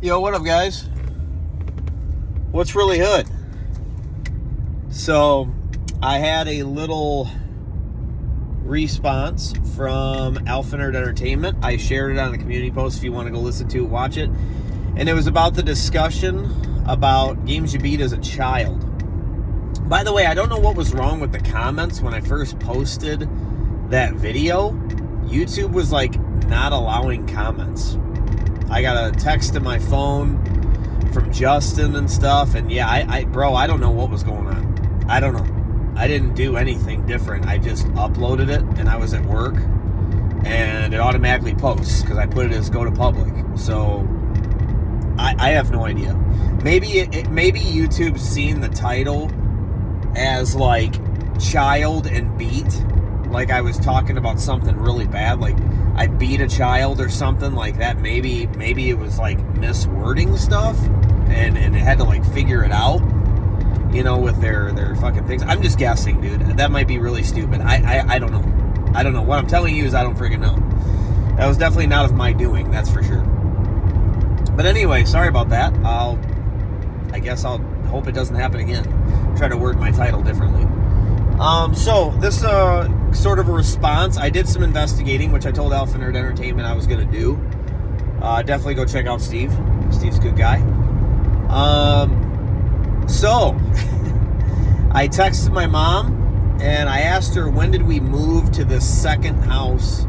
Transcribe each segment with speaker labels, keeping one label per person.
Speaker 1: Yo, what up, guys? What's really hood? So, I had a little response from Alphanerd Entertainment. I shared it on the community post if you want to go listen to it, watch it. And it was about the discussion about games you beat as a child. By the way, I don't know what was wrong with the comments when I first posted that video. YouTube was like not allowing comments. I got a text to my phone from Justin and stuff, and yeah, bro, I don't know what was going on. I don't know. I didn't do anything different. I just uploaded it, and I was at work, and it automatically posts because I put it as go to public. So I have no idea. Maybe YouTube's seen the title as like child and beat, like I was talking about something really bad, like I beat a child or something like that. Maybe it was like miswording stuff, and it had to like figure it out, you know, with their fucking things. I'm just guessing, dude. That might be really stupid. I don't know. I don't know. What I'm telling you is I don't freaking know. That was definitely not of my doing, that's for sure. But anyway, sorry about that. I guess I'll hope it doesn't happen again. Try to word my title differently. So this sort of a response. I did some investigating, which I told Alphanerd Entertainment I was going to do. Definitely go check out Steve. Steve's a good guy. So I texted my mom and I asked her, when did we move to this second house?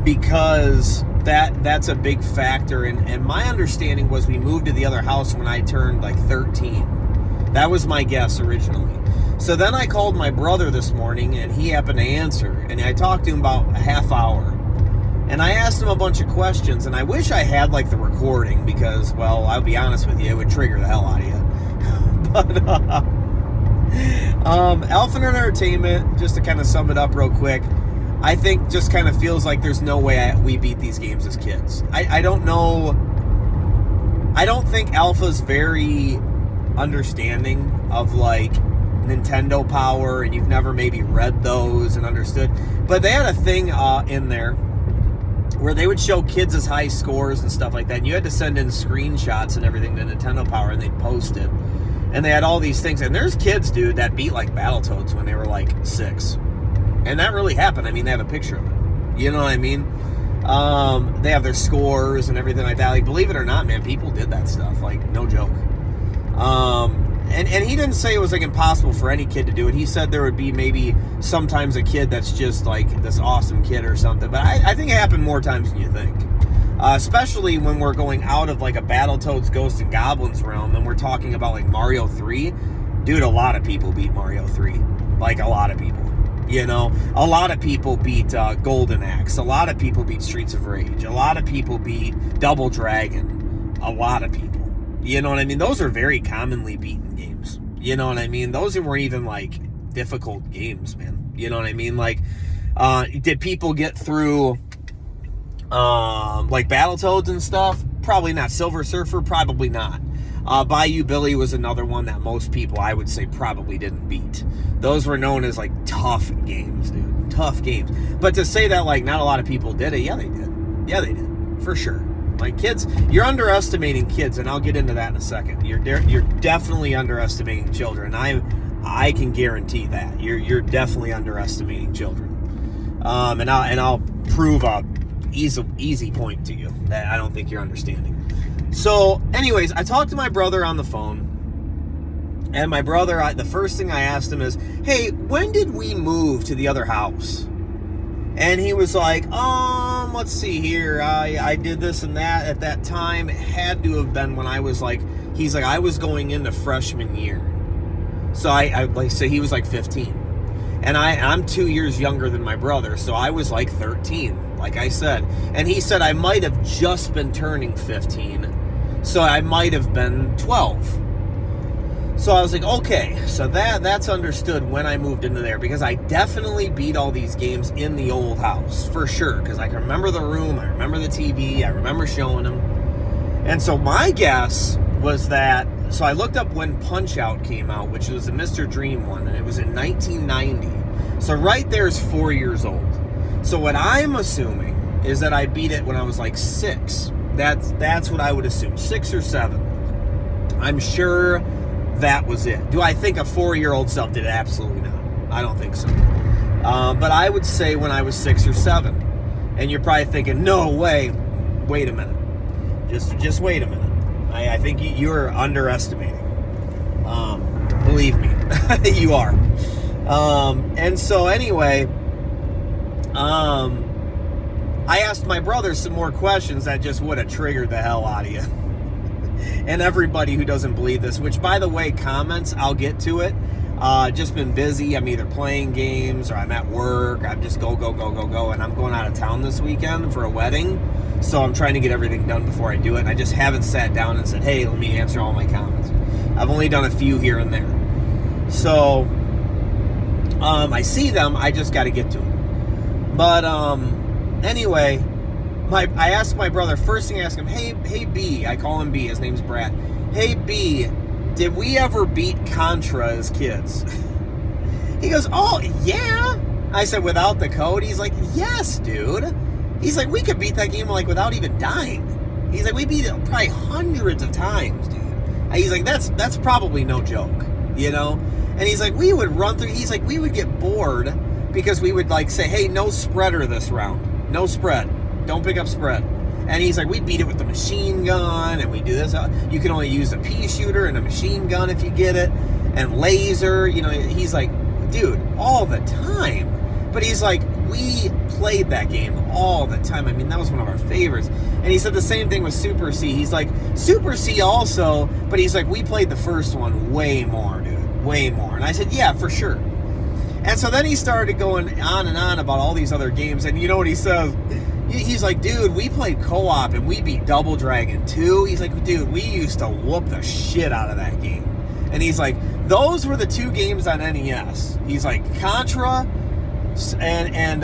Speaker 1: Because that's a big factor. And my understanding was we moved to the other house when I turned like 13. That was my guess originally. So then I called my brother this morning, and he happened to answer. And I talked to him about a half hour. And I asked him a bunch of questions, and I wish I had, like, the recording because, well, I'll be honest with you, it would trigger the hell out of you. But, Alphanerd Entertainment, just to kind of sum it up real quick, I think just kind of feels like there's no way we beat these games as kids. I don't know. I don't think Alpha's very understanding of, like, Nintendo Power, and you've never maybe read those and understood. But they had a thing in there where they would show kids as high scores and stuff like that, and you had to send in screenshots and everything to Nintendo Power, and they'd post it. And they had all these things, and there's kids, dude, that beat like Battletoads when they were like 6. And that really happened. I mean, they have a picture of it. You know what I mean? They have their scores and everything like that. Like, believe it or not, man, people did that stuff. Like, no joke. And he didn't say it was like impossible for any kid to do it. He said there would be maybe sometimes a kid that's just like this awesome kid or something. But I think it happened more times than you think. Especially when we're going out of like a Battletoads, Ghosts, and Goblins realm and we're talking about like Mario 3. Dude, a lot of people beat Mario 3. Like, a lot of people. You know, a lot of people beat Golden Axe. A lot of people beat Streets of Rage. A lot of people beat Double Dragon. A lot of people. You know what I mean? Those are very commonly beaten games. You know what I mean? Those weren't even, like, difficult games, man. You know what I mean? Like, did people get through, like, Battletoads and stuff? Probably not. Silver Surfer? Probably not. Bayou Billy was another one that most people, I would say, probably didn't beat. Those were known as, like, tough games, dude. Tough games. But to say that, like, not a lot of people did it, yeah, they did. Yeah, they did. For sure. Like, kids, you're underestimating kids, and I'll get into that in a second. You're definitely underestimating children. I can guarantee that. You're definitely underestimating children. And I'll prove a easy point to you that I don't think you're understanding. So, anyways, I talked to my brother on the phone, and my brother, the first thing I asked him is, hey, when did we move to the other house? And he was like, let's see here. I did this and that at that time. It had to have been when I was like, he's like, I was going into freshman year. So so he was like 15. And I'm 2 years younger than my brother. So I was like 13, like I said. And he said I might have just been turning 15. So I might have been 12. So I was like, okay, so that's understood when I moved into there, because I definitely beat all these games in the old house, for sure, because I can remember the room, I remember the TV, I remember showing them. And so my guess was that, so I looked up when Punch-Out came out, which was a Mr. Dream one, and it was in 1990. So right there is 4 years old. So what I'm assuming is that I beat it when I was like 6. That's what I would assume. 6 or 7. I'm sure that was it. Do I think a 4-year-old self did? Absolutely not. I don't think so. But I would say when I was 6 or 7. And you're probably thinking, no way. Wait a minute. Just wait a minute. I think you're underestimating. Believe me, you are. And so anyway, I asked my brother some more questions that just would have triggered the hell out of you. And everybody who doesn't believe this, which by the way, comments, I'll get to it. Just been busy. I'm either playing games or I'm at work. I'm just go. And I'm going out of town this weekend for a wedding. So I'm trying to get everything done before I do it. And I just haven't sat down and said, hey, let me answer all my comments. I've only done a few here and there. So I see them. I just got to get to them. But anyway, I asked my brother, first thing I asked him, hey B, I call him B, his name's Brad. Hey B, did we ever beat Contra as kids? He goes, oh, yeah. I said, without the code? He's like, yes, dude. He's like, we could beat that game like without even dying. He's like, we beat it probably hundreds of times, dude. And he's like, that's probably no joke, you know? And he's like, we would run through, he's like, we would get bored because we would like say, hey, no spreader this round. No spread. Don't pick up spread. And he's like, we beat it with the machine gun, and we do this. You can only use a pea shooter and a machine gun if you get it, and laser. You know, he's like, dude, all the time. But he's like, we played that game all the time. I mean, that was one of our favorites. And he said the same thing with Super C. He's like, Super C also, but he's like, we played the first one way more, dude, way more. And I said, yeah, for sure. And so then he started going on and on about all these other games. And you know what he says? He's like, dude, we played co-op and we beat Double Dragon 2. He's like, dude, we used to whoop the shit out of that game. And he's like, those were the 2 games on NES. He's like, Contra and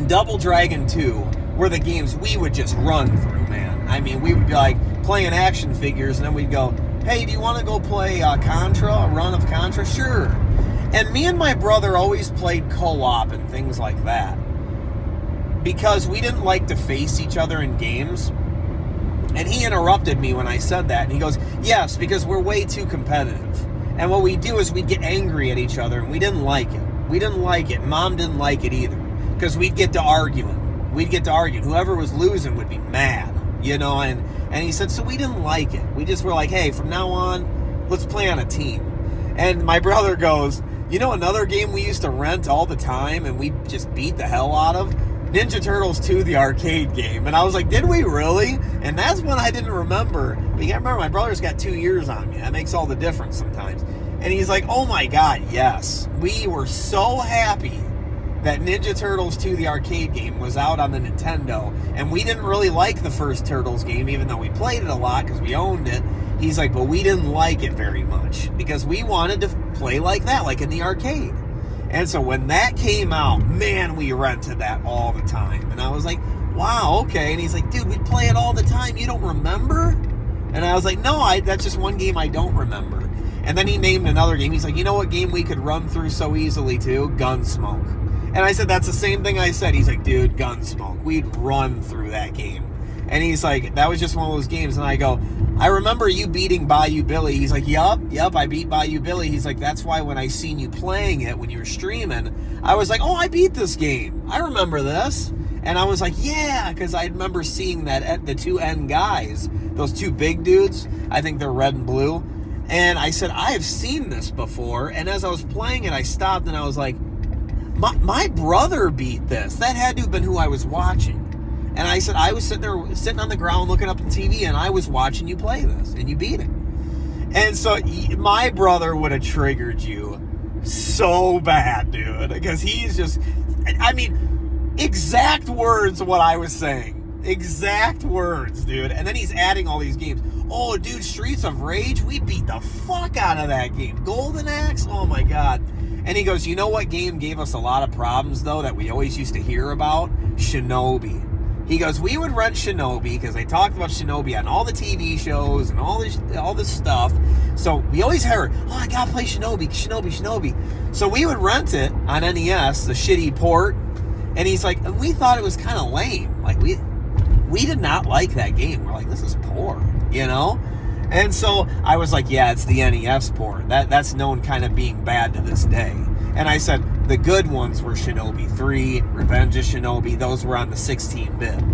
Speaker 1: Double Dragon 2 were the games we would just run through, man. I mean, we would be like playing action figures, and then we'd go, hey, do you want to go play Contra, a run of Contra? Sure. And me and my brother always played co-op and things like that, because we didn't like to face each other in games. And he interrupted me when I said that, and he goes, yes, because we're way too competitive. And what we do is we'd get angry at each other, and we didn't like it. We didn't like it. Mom didn't like it either, because we'd get to arguing. Whoever was losing would be mad, you know, and he said, so we didn't like it. We just were like, hey, from now on, let's play on a team. And my brother goes, you know, another game we used to rent all the time and we just beat the hell out of? Ninja Turtles 2, the arcade game. And I was like, did we really? And that's one I didn't remember. But you gotta remember, my brother's got 2 years on me. That makes all the difference sometimes. And he's like, oh my God, yes. We were so happy that Ninja Turtles 2, the arcade game, was out on the Nintendo. And we didn't really like the first Turtles game, even though we played it a lot because we owned it. He's like, but we didn't like it very much because we wanted to play like that, like in the arcade. And so when that came out, man, we rented that all the time. And I was like, wow, okay. And he's like, dude, we play it all the time. You don't remember? And I was like, no, that's just one game I don't remember. And then he named another game. He's like, you know what game we could run through so easily too? Gunsmoke. And I said, that's the same thing I said. He's like, dude, Gunsmoke. We'd run through that game. And he's like, that was just one of those games. And I go, I remember you beating Bayou Billy. He's like, yup, I beat Bayou Billy. He's like, that's why when I seen you playing it when you were streaming, I was like, oh, I beat this game. I remember this. And I was like, yeah, because I remember seeing that at the 2 N guys, those 2 big dudes. I think they're red and blue. And I said, I have seen this before. And as I was playing it, I stopped and I was like, my brother beat this. That had to have been who I was watching. And I said, I was sitting on the ground looking up at the TV, and I was watching you play this, and you beat it. And so my brother would have triggered you so bad, dude, because he's just, I mean, exact words what I was saying. Exact words, dude. And then he's adding all these games. Oh, dude, Streets of Rage, we beat the fuck out of that game. Golden Axe, oh my God. And he goes, you know what game gave us a lot of problems, though, that we always used to hear about? Shinobi. He goes, we would rent Shinobi because they talked about Shinobi on all the TV shows and all this stuff. So we always heard, oh, I gotta play Shinobi. So we would rent it on NES, the shitty port. And he's like, and we thought it was kind of lame. Like, We did not like that game. We're like, this is poor, you know? And so I was like, yeah, it's the NES port. That's known kind of being bad to this day. And I said, the good ones were Shinobi 3, Revenge of Shinobi. Those were on the 16-bit.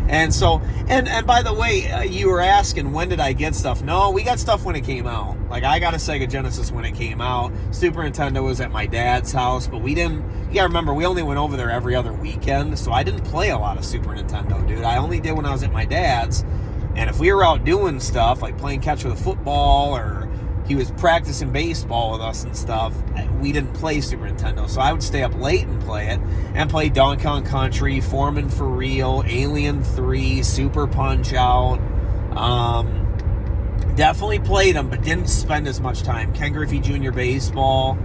Speaker 1: And so, and by the way, you were asking, when did I get stuff? No, we got stuff when it came out. Like, I got a Sega Genesis when it came out. Super Nintendo was at my dad's house, but we didn't, you gotta remember, we only went over there every other weekend, so I didn't play a lot of Super Nintendo, dude. I only did when I was at my dad's. And if we were out doing stuff, like playing catch with a football, or he was practicing baseball with us and stuff, we didn't play Super Nintendo. So I would stay up late and play it, and play Donkey Kong Country, Foreman for Real, Alien 3, Super Punch-Out. Definitely played them, but didn't spend as much time. Ken Griffey Jr. Baseball.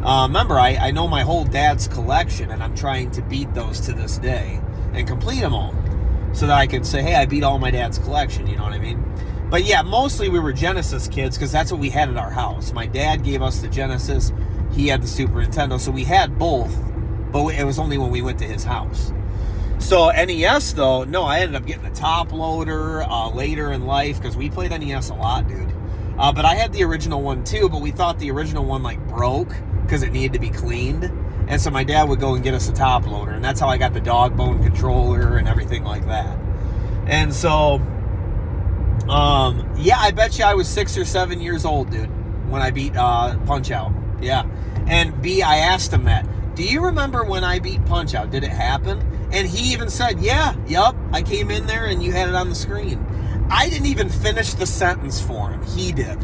Speaker 1: Remember, I know my whole dad's collection, and I'm trying to beat those to this day and complete them all, so that I could say, hey, I beat all my dad's collection, you know what I mean? But yeah, mostly we were Genesis kids, because that's what we had at our house. My dad gave us the Genesis, he had the Super Nintendo, so we had both, but it was only when we went to his house. So NES, though, no, I ended up getting a top loader later in life, because we played NES a lot, dude. But I had the original one too, but we thought the original one like broke, because it needed to be cleaned. And so my dad would go and get us a top loader, and that's how I got the dog bone controller and everything like that. And so, yeah, I bet you I was 6 or 7 years old, dude, when I beat Punch-Out. Yeah. And B, I asked him that. Do you remember when I beat Punch-Out? Did it happen? And he even said, yeah, yup, I came in there and you had it on the screen. I didn't even finish the sentence for him. He did.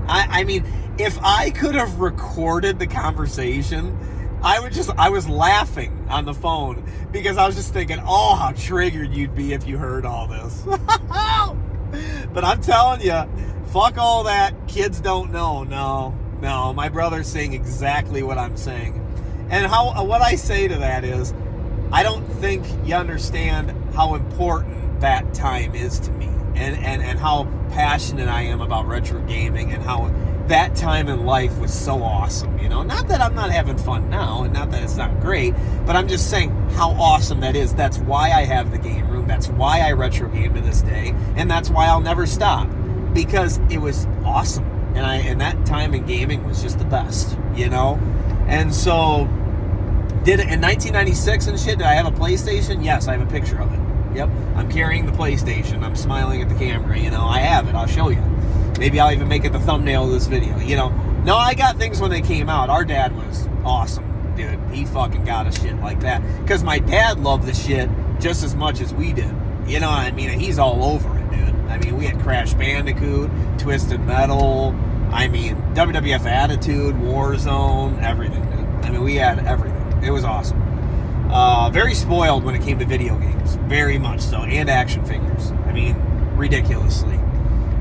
Speaker 1: I mean, if I could have recorded the conversation, I was laughing on the phone, because I was just thinking, oh, how triggered you'd be if you heard all this. But I'm telling you, fuck all that. Kids don't know. No, my brother's saying exactly what I'm saying. And what I say to that is, I don't think you understand how important that time is to me, and how passionate I am about retro gaming, and how that time in life was so awesome, you know? Not that I'm not having fun now, and not that it's not great, but I'm just saying how awesome that is. That's why I have the game room. That's why I retro game to this day, and that's why I'll never stop, because it was awesome. And that time in gaming was just the best, you know? And so, did it in 1996 and shit, did I have a PlayStation? Yes, I have a picture of it. Yep, I'm carrying the PlayStation. I'm smiling at the camera, you know? I have it. I'll show you. Maybe I'll even make it the thumbnail of this video, you know? No, I got things when they came out. Our dad was awesome, dude. He fucking got us shit like that. Because my dad loved the shit just as much as we did. You know what I mean? He's all over it, dude. I mean, we had Crash Bandicoot, Twisted Metal, I mean, WWF Attitude, Warzone, everything, dude. I mean, we had everything. It was awesome. Very spoiled when it came to video games. Very much so. And action figures. I mean, ridiculously.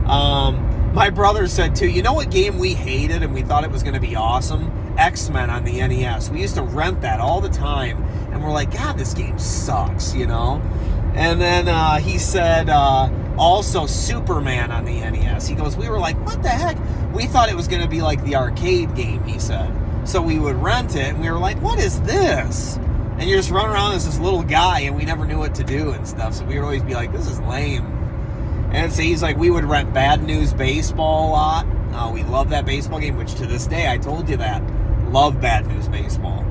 Speaker 1: My brother said too, you know what game we hated and we thought it was going to be awesome? X-Men on the NES. We used to rent that all the time, and we're like, God, this game sucks, you know? And then he said also Superman on the NES. He goes, we were like, what the heck? We thought it was going to be like the arcade game, he said. So we would rent it, and we were like, what is this? And you're just running around as this little guy, and we never knew what to do and stuff, so we would always be like, this is lame. And so he's like, we would rent Bad News Baseball a lot. We love that baseball game, which to this day, I told you that. Love Bad News Baseball.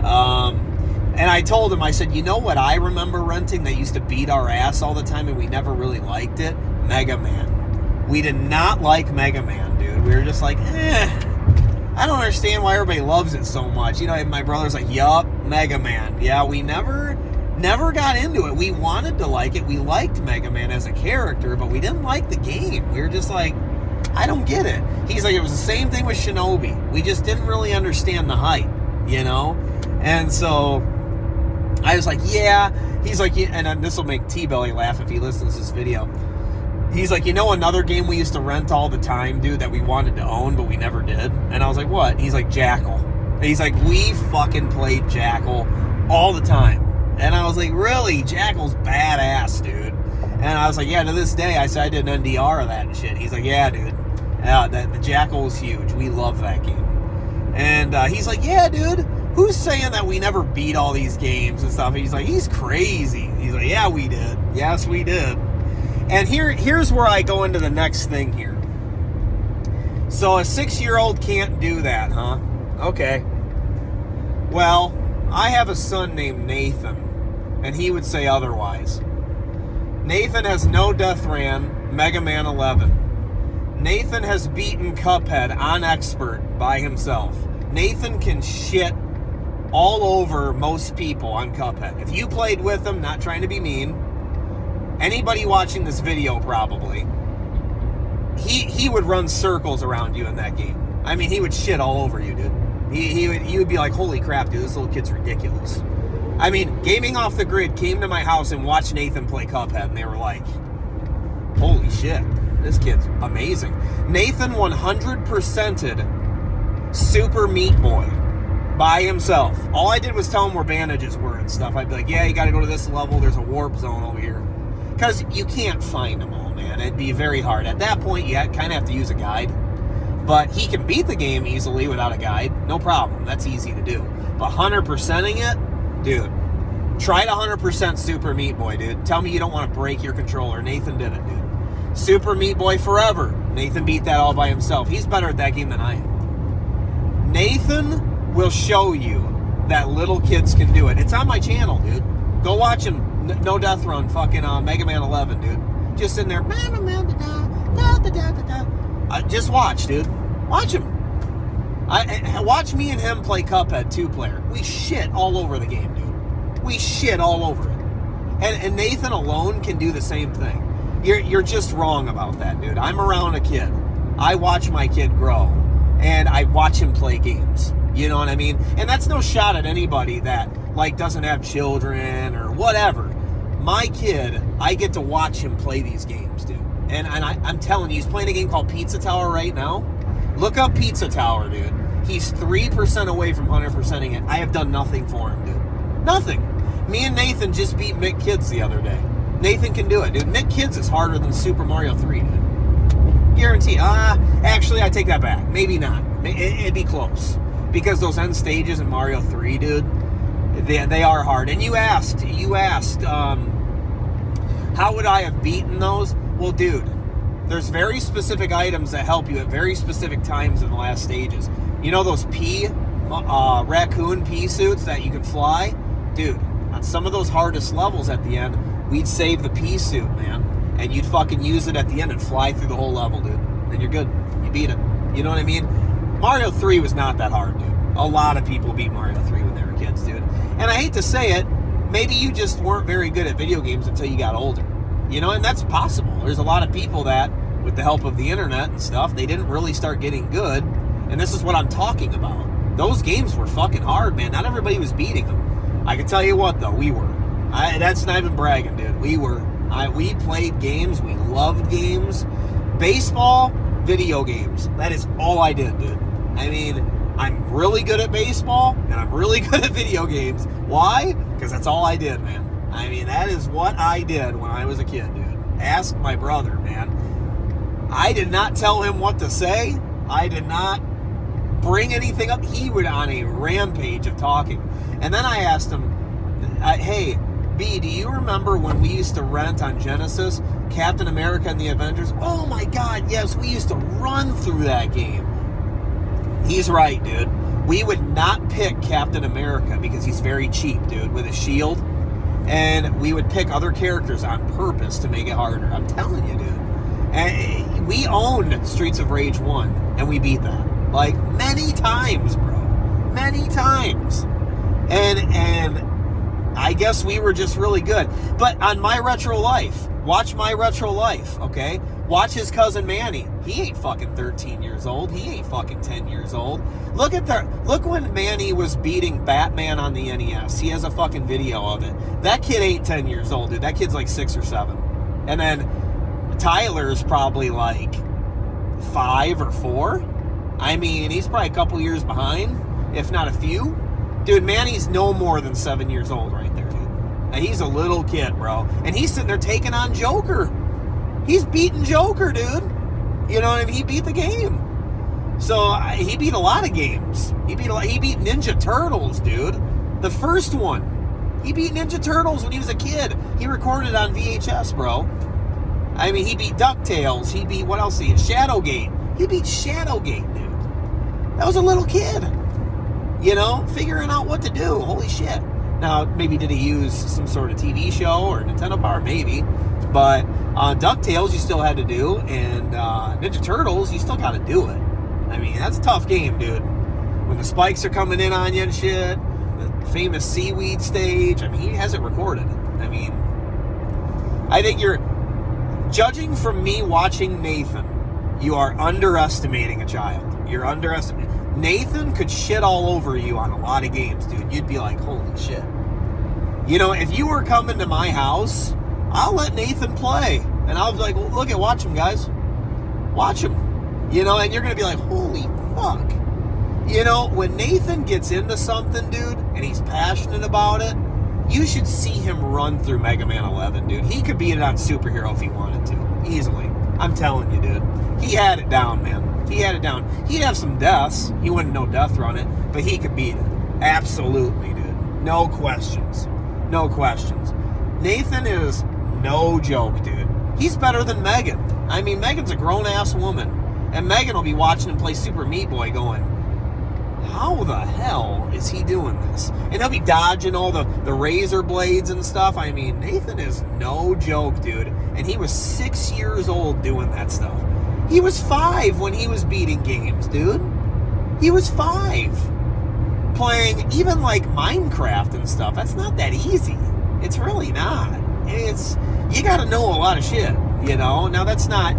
Speaker 1: And I told him, I said, you know what I remember renting that used to beat our ass all the time and we never really liked it? Mega Man. We did not like Mega Man, dude. We were just like, I don't understand why everybody loves it so much. You know, and my brother's like, yup, Mega Man. Yeah, we never got into it. We wanted to like it. We liked Mega Man as a character, but we didn't like the game. We were just like, I don't get it. He's like, it was the same thing with Shinobi. We just didn't really understand the hype, you know? And so I was like, yeah. He's like, yeah, and this will make T-Belly laugh if he listens to this video. He's like, you know another game we used to rent all the time, dude, that we wanted to own, but we never did? And I was like, what? He's like, Jackal. And he's like, we fucking played Jackal all the time. And I was like, really? Jackal's badass, dude. And I was like, yeah, to this day, I said I did an NDR of that and shit. He's like, yeah, dude. The Jackal was huge. We love that game. And he's like, yeah, dude. who's saying that we never beat all these games and stuff? He's like, he's crazy. He's like, yeah, we did. Yes, we did. And here's where I go into the next thing here. So a 6-year-old can't do that, huh? Okay. Well, I have a son named Nathan, and he would say otherwise. Nathan has no death ran Mega Man 11. Nathan has beaten Cuphead on expert by himself. Nathan can shit all over most people on Cuphead. If you played with him, not trying to be mean, anybody watching this video probably, he would run circles around you in that game. I mean, he would shit all over you, dude. You would be like, holy crap, dude, this little kid's ridiculous. I mean, Gaming Off the Grid came to my house and watched Nathan play Cuphead, and they were like, holy shit, this kid's amazing. Nathan 100%ed Super Meat Boy by himself. All I did was tell him where bandages were and stuff. I'd be like, yeah, you got to go to this level. There's a warp zone over here. Because you can't find them all, man. It'd be very hard. At that point, you kind of have to use a guide. But he can beat the game easily without a guide. No problem. That's easy to do. But 100%ing it, dude, try to 100% Super Meat Boy, dude. Tell me you don't want to break your controller. Nathan did it, dude. Super Meat Boy forever. Nathan beat that all by himself. He's better at that game than I am. Nathan will show you that little kids can do it. It's on my channel, dude. Go watch him. No Death Run, fucking Mega Man 11, dude. Just sitting there. Just watch, dude. Watch him. Watch me and him play Cuphead 2-player. We shit all over the game, dude. We shit all over it. And Nathan alone can do the same thing. You're just wrong about that, dude. I'm around a kid. I watch my kid grow. And I watch him play games. You know what I mean? And that's no shot at anybody that, like, doesn't have children or whatever. My kid, I get to watch him play these games, dude. And I'm telling you, he's playing a game called Pizza Tower right now. Look up Pizza Tower, dude. He's 3% away from 100%ing it. I have done nothing for him, dude. Nothing. Me and Nathan just beat Mick Kids the other day. Nathan can do it, dude. Mick Kids is harder than Super Mario 3, dude. Guarantee. Actually, I take that back. Maybe not. It'd be close. Because those end stages in Mario 3, dude, they are hard. And you asked, how would I have beaten those? Well, dude, there's very specific items that help you at very specific times in the last stages. You know those raccoon pea suits that you can fly? Dude, on some of those hardest levels at the end, we'd save the pea suit, man. And you'd fucking use it at the end and fly through the whole level, dude. And you're good. You beat it. You know what I mean? Mario 3 was not that hard, dude. A lot of people beat Mario 3 when they were kids, dude. And I hate to say it, maybe you just weren't very good at video games until you got older. You know, and that's possible. There's a lot of people that, with the help of the internet and stuff, they didn't really start getting good. And this is what I'm talking about. Those games were fucking hard, man. Not everybody was beating them. I can tell you what, though, we were. That's not even bragging, dude. We were. We played games. We loved games. Baseball, video games. That is all I did, dude. I mean, I'm really good at baseball, and I'm really good at video games. Why? Because that's all I did, man. I mean, that is what I did when I was a kid, dude. Ask my brother, man. I did not tell him what to say. I did not bring anything up. He was on a rampage of talking. And then I asked him, hey, B, do you remember when we used to rent on Genesis Captain America and the Avengers? Oh my God, yes, we used to run through that game. He's right, dude. We would not pick Captain America because he's very cheap, dude, with a shield. And we would pick other characters on purpose to make it harder. I'm telling you, dude. And we owned Streets of Rage 1, and we beat that. Like, many times, bro. Many times. And I guess we were just really good. But on My Retro Life, watch My Retro Life, okay? Watch his cousin Manny. He ain't fucking 13 years old. He ain't fucking 10 years old. Look when Manny was beating Batman on the NES. He has a fucking video of it. That kid ain't 10 years old, dude. That kid's like 6 or 7. And then Tyler's probably like 5 or 4. I mean, he's probably a couple years behind, if not a few. Dude, Manny's no more than 7 years old right there, dude. And he's a little kid, bro. And he's sitting there taking on Joker. He's beating Joker, dude. You know what I mean? He beat the game. So he beat a lot of games. He beat Ninja Turtles, dude. The first one. He beat Ninja Turtles when he was a kid. He recorded on VHS, bro. I mean, he beat DuckTales. He beat, what else he beat? Shadowgate. He beat Shadowgate, dude. That was a little kid. You know, figuring out what to do. Holy shit. Now, maybe did he use some sort of TV show or Nintendo Power? Maybe. But DuckTales you still had to do, and Ninja Turtles, you still got to do it. I mean, that's a tough game, dude. When the spikes are coming in on you and shit, the famous seaweed stage, I mean, he has it recorded. I mean, I think you're, judging from me watching Nathan, you are underestimating a child. You're underestimating. Nathan could shit all over you on a lot of games, dude. You'd be like, holy shit. You know, if you were coming to my house, I'll let Nathan play. And I'll be like, well, look, watch him, guys. Watch him. You know, and you're going to be like, holy fuck. You know, when Nathan gets into something, dude, and he's passionate about it, you should see him run through Mega Man 11, dude. He could beat it on Superhero if he wanted to. Easily. I'm telling you, dude. He had it down, man. He had it down. He'd have some deaths. He wouldn't know death run it, but he could beat it. Absolutely, dude. No questions. No questions. Nathan is no joke, dude. He's better than Megan. I mean, Megan's a grown-ass woman. And Megan will be watching him play Super Meat Boy going, how the hell is he doing this? And he'll be dodging all the razor blades and stuff. I mean, Nathan is no joke, dude. And he was 6 years old doing that stuff. He was 5 when he was beating games, dude. He was 5. Playing even like Minecraft and stuff. That's not that easy. It's really not. You got to know a lot of shit, you know? Now, it's not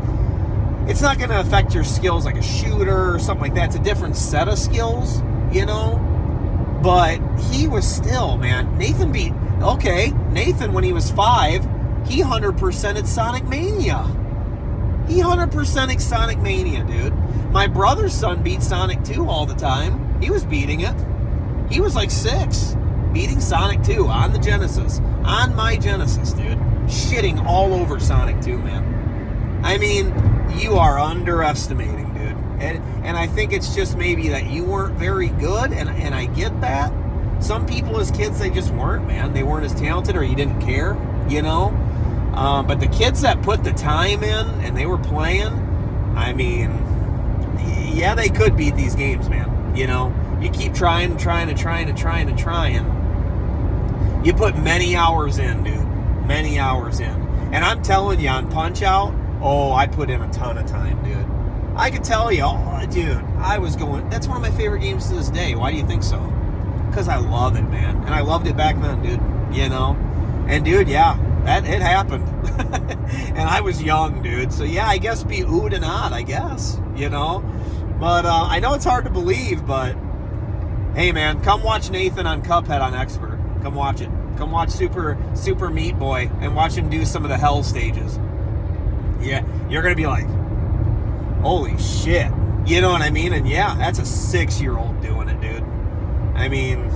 Speaker 1: going to affect your skills like a shooter or something like that. It's a different set of skills, you know? But he was still, man. Nathan, when he was 5, he 100%ed Sonic Mania. He 100%ed Sonic Mania, dude. My brother's son beat Sonic 2 all the time. He was beating it. He was like 6, beating Sonic 2 on the Genesis. On my Genesis, dude. Shitting all over Sonic 2, man. I mean, you are underestimating, dude. And I think it's just maybe that you weren't very good, and I get that. Some people as kids, they just weren't, man. They weren't as talented, or you didn't care, you know? But the kids that put the time in, and they were playing, I mean, yeah, they could beat these games, man. You know? You keep trying. You put many hours in, dude. Many hours in. And I'm telling you, on Punch-Out, I put in a ton of time, dude. I could tell you, dude, I was going, that's one of my favorite games to this day. Why do you think so? Because I love it, man. And I loved it back then, dude. You know? And, dude, yeah, it happened. And I was young, dude. So, yeah, I guess be oohed and ahhed, I guess. You know? But I know it's hard to believe, but hey, man, come watch Nathan on Cuphead on Expert. Come watch it. Come watch Super Meat Boy and watch him do some of the hell stages. Yeah, you're going to be like, holy shit. You know what I mean? And yeah, that's a 6-year-old doing it, dude. I mean,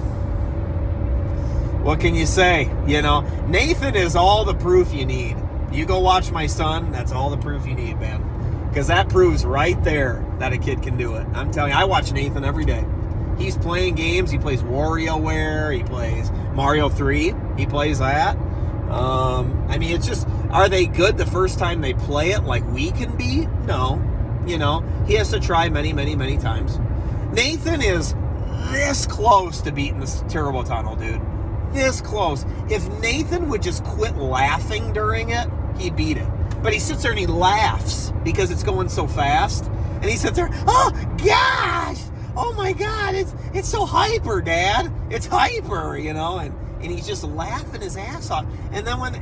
Speaker 1: what can you say? You know, Nathan is all the proof you need. You go watch my son, that's all the proof you need, man. Because that proves right there that a kid can do it. I'm telling you, I watch Nathan every day. He's playing games. He plays WarioWare. He plays Mario 3. He plays that. I mean, it's just, are they good the first time they play it like we can be? No. You know, he has to try many, many, many times. Nathan is this close to beating this Turbo Tunnel, dude. This close. If Nathan would just quit laughing during it, he'd beat it. But he sits there and he laughs because it's going so fast. And he sits there, oh, gosh! Oh my God, it's so hyper, Dad. It's hyper, you know, and he's just laughing his ass off. And then when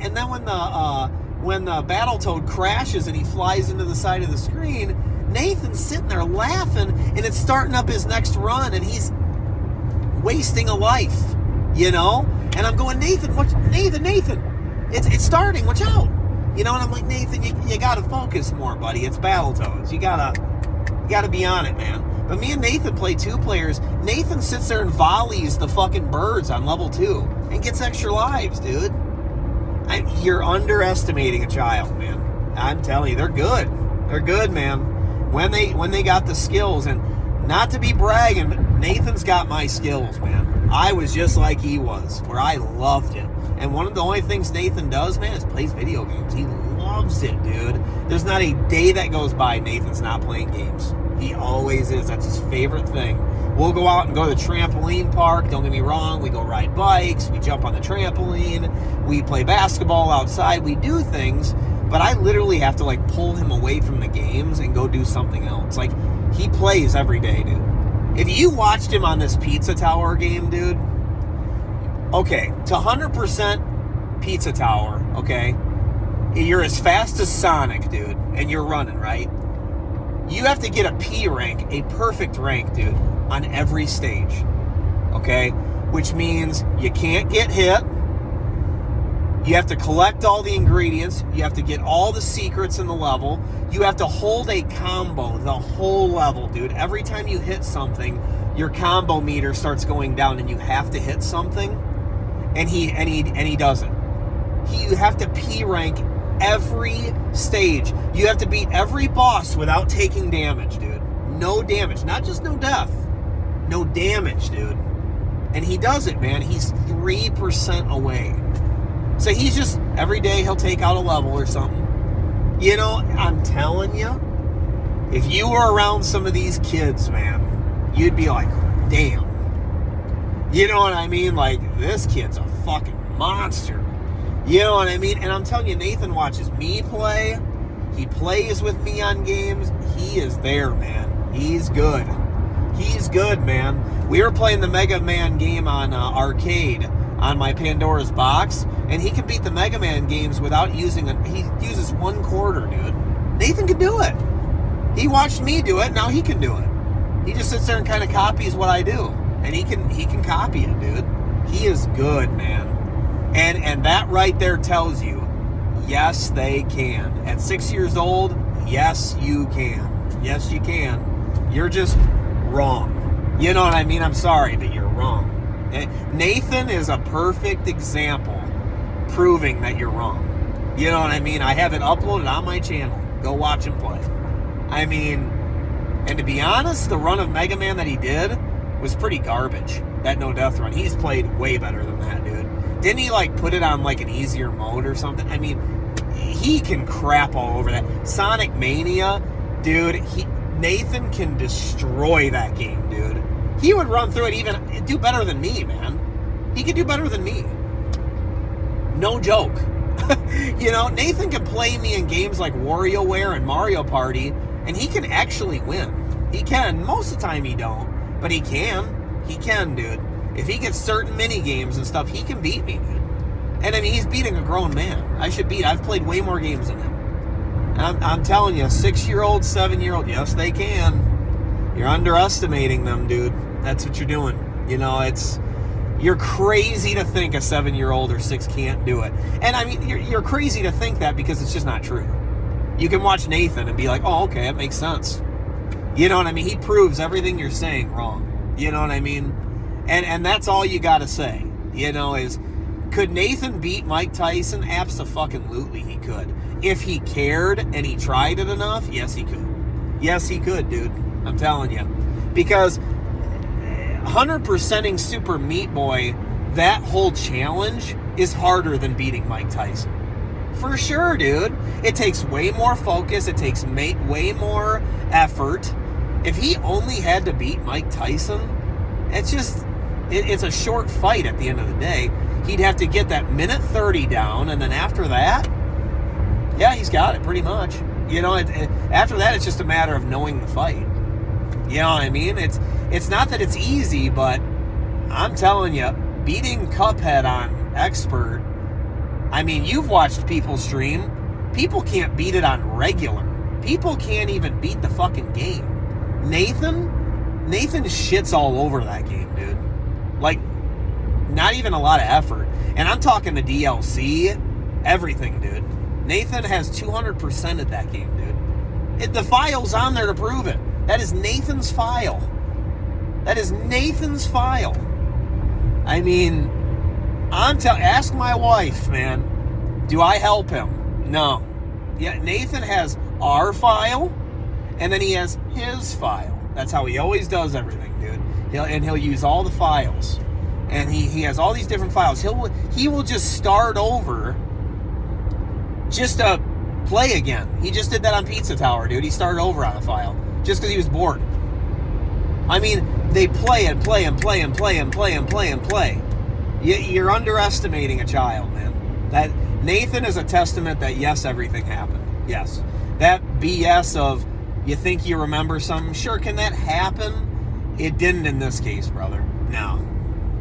Speaker 1: the Battletoad crashes and he flies into the side of the screen, Nathan's sitting there laughing, and it's starting up his next run, and he's wasting a life, you know. And I'm going, Nathan, it's starting. Watch out, you know. And I'm like, Nathan, you gotta focus more, buddy. It's Battletoads. You gotta be on it, man. But me and Nathan play 2 players. Nathan sits there and volleys the fucking birds on level 2 and gets extra lives, dude. You're underestimating a child, man. I'm telling you, they're good. They're good, man. When they got the skills, and not to be bragging, but Nathan's got my skills, man. I was just like he was, where I loved it. And one of the only things Nathan does, man, is plays video games. He loves it, dude. There's not a day that goes by Nathan's not playing games. He always is. That's his favorite thing. We'll go out and go to the trampoline park. Don't get me wrong. We go ride bikes. We jump on the trampoline. We play basketball outside. We do things. But I literally have to, like, pull him away from the games and go do something else. Like, he plays every day, dude. If you watched him on this Pizza Tower game, dude, okay, to 100% Pizza Tower, okay, you're as fast as Sonic, dude, and you're running, right? You have to get a P rank, a perfect rank, dude, on every stage, okay? Which means you can't get hit. You have to collect all the ingredients. You have to get all the secrets in the level. You have to hold a combo the whole level, dude. Every time you hit something, your combo meter starts going down, and you have to hit something, and he doesn't. You have to P rank every stage. You have to beat every boss without taking damage, dude. No damage, not just no death. No damage, dude. And he does it, man. He's 3% away. So he's just, every day he'll take out a level or something. You know, I'm telling you, if you were around some of these kids, man, you'd be like, damn. You know what I mean? Like, this kid's a fucking monster. You know what I mean? And I'm telling you, Nathan watches me play. He plays with me on games. He is there, man. He's good. He's good, man. We were playing the Mega Man game on arcade on my Pandora's box, and he can beat the Mega Man games without using he uses 1 quarter, dude. Nathan can do it. He watched me do it, now he can do it. He just sits there and kind of copies what I do, and he can copy it, dude. He is good, man. And that right there tells you, yes, they can. At 6 years old, yes, you can. Yes, you can. You're just wrong. You know what I mean? I'm sorry, but you're wrong. Nathan is a perfect example proving that you're wrong. You know what I mean? I have it uploaded on my channel. Go watch him play. I mean, and to be honest, the run of Mega Man that he did was pretty garbage. That no death run. He's played way better than that, dude. Didn't he, like, put it on, like, an easier mode or something? I mean, he can crap all over that. Sonic Mania, dude, Nathan can destroy that game, dude. He would run through it even, do better than me, man. He could do better than me. No joke. You know, Nathan can play me in games like WarioWare and Mario Party, and he can actually win. He can. Most of the time he don't, but he can. He can, dude. If he gets certain mini games and stuff, he can beat me, dude. And I mean, he's beating a grown man. I've played way more games than him. And I'm telling you, 6-year-old, 7-year-old, yes, they can. You're underestimating them, dude. That's what you're doing. You know, you're crazy to think a 7-year-old or 6 can't do it. And I mean, you're crazy to think that because it's just not true. You can watch Nathan and be like, oh, okay, it makes sense. You know what I mean? He proves everything you're saying wrong. You know what I mean? And that's all you got to say, you know, is could Nathan beat Mike Tyson? Abso-fucking-lutely he could. If he cared and he tried it enough, yes, he could. Yes, he could, dude. I'm telling you. Because 100%ing Super Meat Boy, that whole challenge is harder than beating Mike Tyson. For sure, dude. It takes way more focus. It takes way more effort. If he only had to beat Mike Tyson, it's a short fight at the end of the day. He'd have to get that minute 30 down, and then after that, yeah, he's got it pretty much. You know, after that, it's just a matter of knowing the fight. You know what I mean? It's not that it's easy, but I'm telling you, beating Cuphead on Expert, I mean, you've watched people stream. People can't beat it on regular. People can't even beat the fucking game. Nathan shits all over that game, dude. Like, not even a lot of effort. And I'm talking the DLC, everything, dude. Nathan has 200% of that game, dude. The file's on there to prove it. That is Nathan's file. That is Nathan's file. I mean, ask my wife, man. Do I help him? No. Yeah, Nathan has our file, and then he has his file. That's how he always does everything, dude. He'll use all the files. And he has all these different files. He will just start over just to play again. He just did that on Pizza Tower, dude. He started over on a file just because he was bored. I mean, they play and play and play and play and play and play and play. You're underestimating a child, man. That Nathan is a testament that yes, everything happened. Yes. That BS of you think you remember something, sure, can that happen? It didn't in this case, brother. No.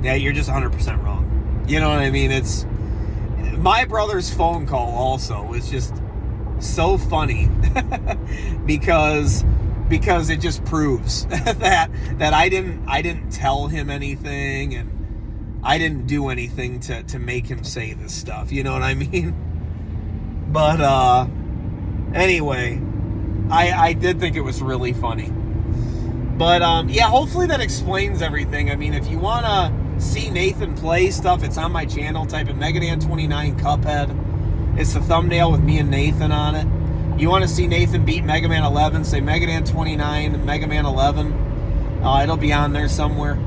Speaker 1: Yeah, you're just 100% wrong. You know what I mean? It's my brother's phone call also was just so funny because it just proves that I didn't tell him anything, and I didn't do anything to make him say this stuff. You know what I mean? But anyway, I did think it was really funny. But yeah, hopefully that explains everything. I mean, if you want to see Nathan play stuff, it's on my channel. Type in Megadan 29 Cuphead. It's the thumbnail with me and Nathan on it. You want to see Nathan beat Mega Man 11, say Megadan 29 Mega Man 11. It'll be on there somewhere.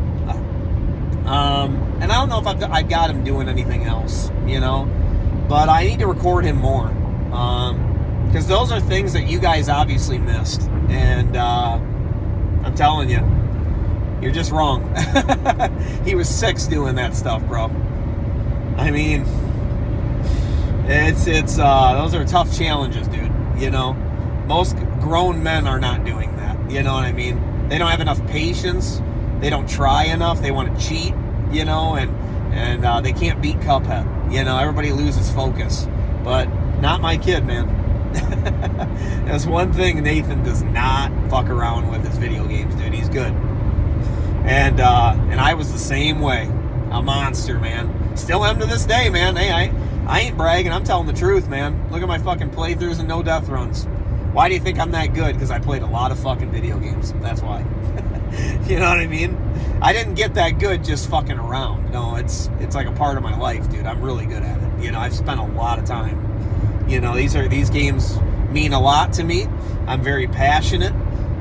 Speaker 1: And I don't know if I've got him doing anything else, you know, but I need to record him more, because those are things that you guys obviously missed, and I'm telling you, you're just wrong. He was 6 doing that stuff, bro. I mean, it's those are tough challenges, dude. You know, most grown men are not doing that. You know what I mean? They don't have enough patience. They don't try enough. They want to cheat, you know, and they can't beat Cuphead. You know, everybody loses focus. But not my kid, man. That's one thing Nathan does not fuck around with his video games, dude. He's good. And I was the same way. A monster, man. Still am to this day, man. Hey, I ain't bragging. I'm telling the truth, man. Look at my fucking playthroughs and no death runs. Why do you think I'm that good? Because I played a lot of fucking video games. That's why. You know what I mean? I didn't get that good just fucking around. No, it's like a part of my life, dude. I'm really good at it. You know, I've spent a lot of time. You know, these games mean a lot to me. I'm very passionate,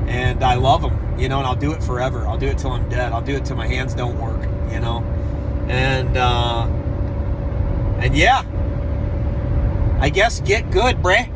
Speaker 1: and I love them. You know, and I'll do it forever. I'll do it till I'm dead. I'll do it till my hands don't work. You know, and yeah, I guess get good, bruh.